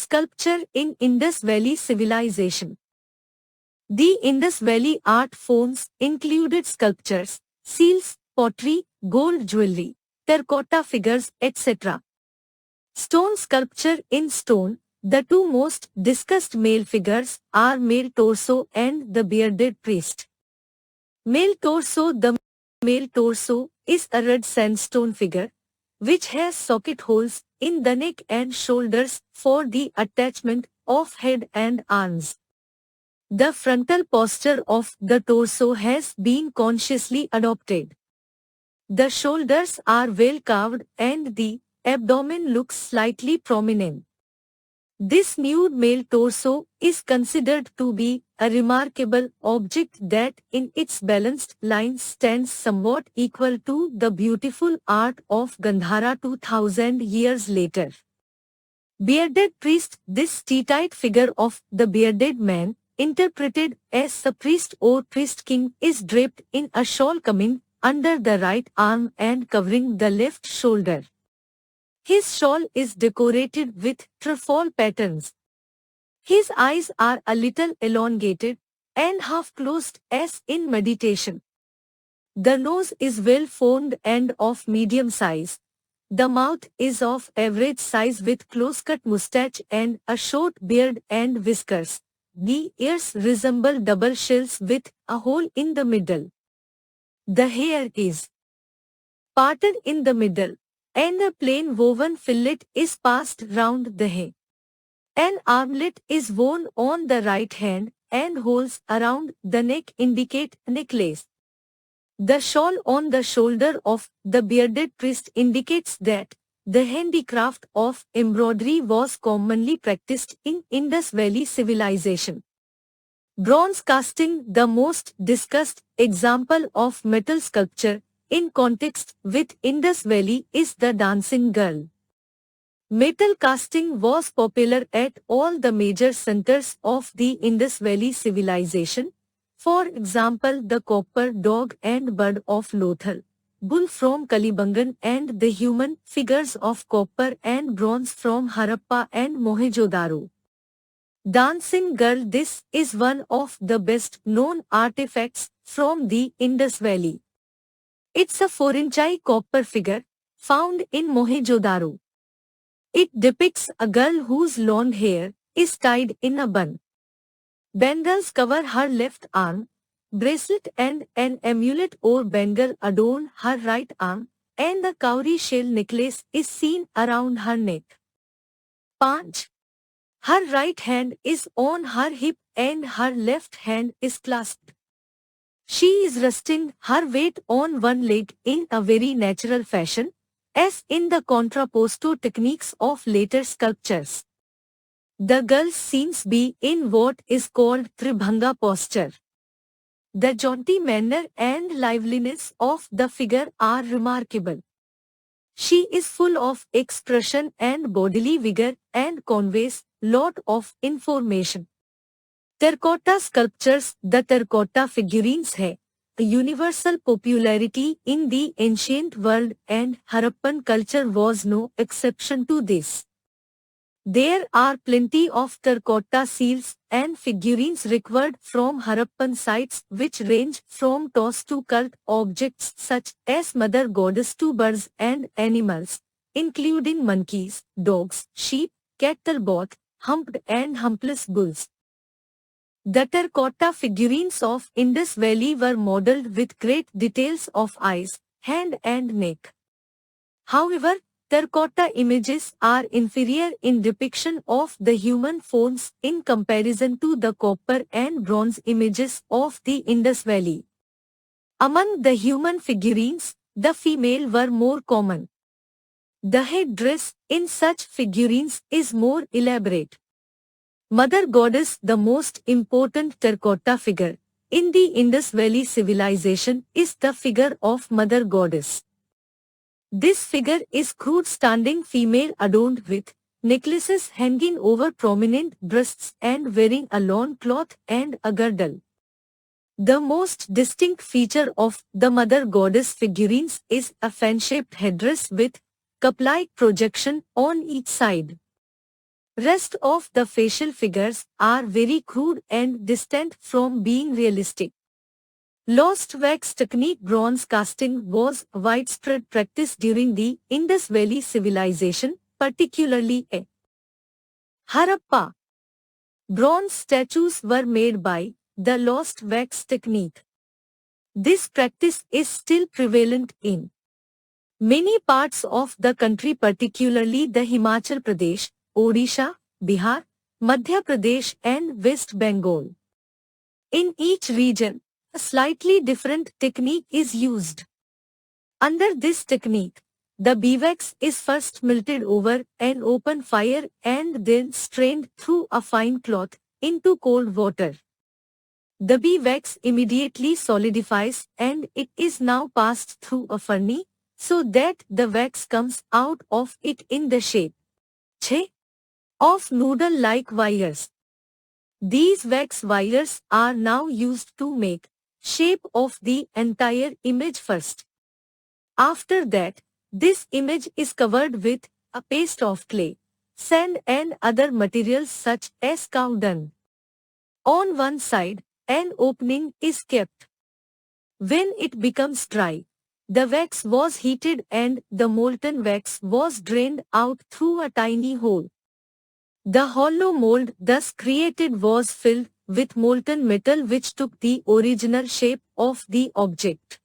Sculpture in Indus Valley Civilization. The Indus Valley art forms included sculptures, seals, pottery, gold jewelry, terracotta figures, etc. Stone sculpture in stone. The two most discussed male figures are male torso and the bearded priest. Male torso. The male torso is a red sandstone figure, which has socket holes in the neck and shoulders for the attachment of head and arms. The frontal posture of the torso has been consciously adopted. The shoulders are well carved and the abdomen looks slightly prominent. This nude male torso is considered to be a remarkable object that in its balanced lines stands somewhat equal to the beautiful art of Gandhara 2000 years later. Bearded priest. This T-type figure of the bearded man, interpreted as the priest or priest king, is draped in a shawl coming under the right arm and covering the left shoulder. His shawl is decorated with trefoil patterns. His eyes are a little elongated and half-closed as in meditation. The nose is well-formed and of medium size. The mouth is of average size with close-cut mustache and a short beard and whiskers. The ears resemble double shells with a hole in the middle. The hair is parted in the middle, and a plain woven fillet is passed round the head. An armlet is worn on the right hand, and holes around the neck indicate necklace. The shawl on the shoulder of the bearded priest indicates that the handicraft of embroidery was commonly practiced in Indus Valley civilization. Bronze casting. The most discussed example of metal sculpture in context with Indus Valley is the dancing girl. Metal casting was popular at all the major centers of the Indus Valley civilization. For example, the copper dog and bird of Lothal, bull from Kalibangan, and the human figures of copper and bronze from Harappa and Mohenjo-daro. Dancing girl. This is one of the best known artifacts from the Indus Valley. It's a 4-inch copper figure found in Mohenjo-daro. It depicts a girl whose long hair is tied in a bun. Bangles cover her left arm, bracelet and an amulet or bangle adorn her right arm, and a cowrie shell necklace is seen around her neck. Paunch. Her right hand is on her hip and her left hand is clasped. She is resting her weight on one leg in a very natural fashion, as in the contrapposto techniques of later sculptures. The girl seems be in what is called Tribhanga posture. The jaunty manner and liveliness of the figure are remarkable. She is full of expression and bodily vigor and conveys lot of information. Terracotta sculptures. The terracotta figurines have a universal popularity in the ancient world, and Harappan culture was no exception to this. There are plenty of terracotta seals and figurines recovered from Harappan sites which range from toys to cult objects such as mother goddess to birds and animals, including monkeys, dogs, sheep, cattle, both humped and humpless bulls. The terracotta figurines of Indus Valley were modeled with great details of eyes, hand and neck. However, terracotta images are inferior in depiction of the human forms in comparison to the copper and bronze images of the Indus Valley. Among the human figurines, the female were more common. The headdress in such figurines is more elaborate. Mother Goddess. The most important terracotta figure in the Indus Valley civilization is the figure of Mother Goddess. This figure is crude standing female adorned with necklaces hanging over prominent breasts and wearing a long cloth and a girdle. The most distinct feature of the Mother Goddess figurines is a fan-shaped headdress with cup-like projection on each side. Rest of the facial figures are very crude and distant from being realistic. Lost wax technique. Bronze casting was widespread practice during the Indus Valley civilization, particularly a Harappa. Bronze statues were made by the lost wax technique. This practice is still prevalent in many parts of the country, particularly the Himachal Pradesh, Odisha, Bihar, Madhya Pradesh and West Bengal. In each region, a slightly different technique is used. Under this technique, the beeswax is first melted over an open fire and then strained through a fine cloth into cold water. The beeswax immediately solidifies and it is now passed through a furnace so that the wax comes out of it in the shape of noodle-like wires. These wax wires are now used to make shape of the entire image first. After that, this image is covered with a paste of clay, sand and other materials such as cow dung. On one side, an opening is kept. When it becomes dry, the wax was heated and the molten wax was drained out through a tiny hole. The hollow mold thus created was filled with molten metal which took the original shape of the object.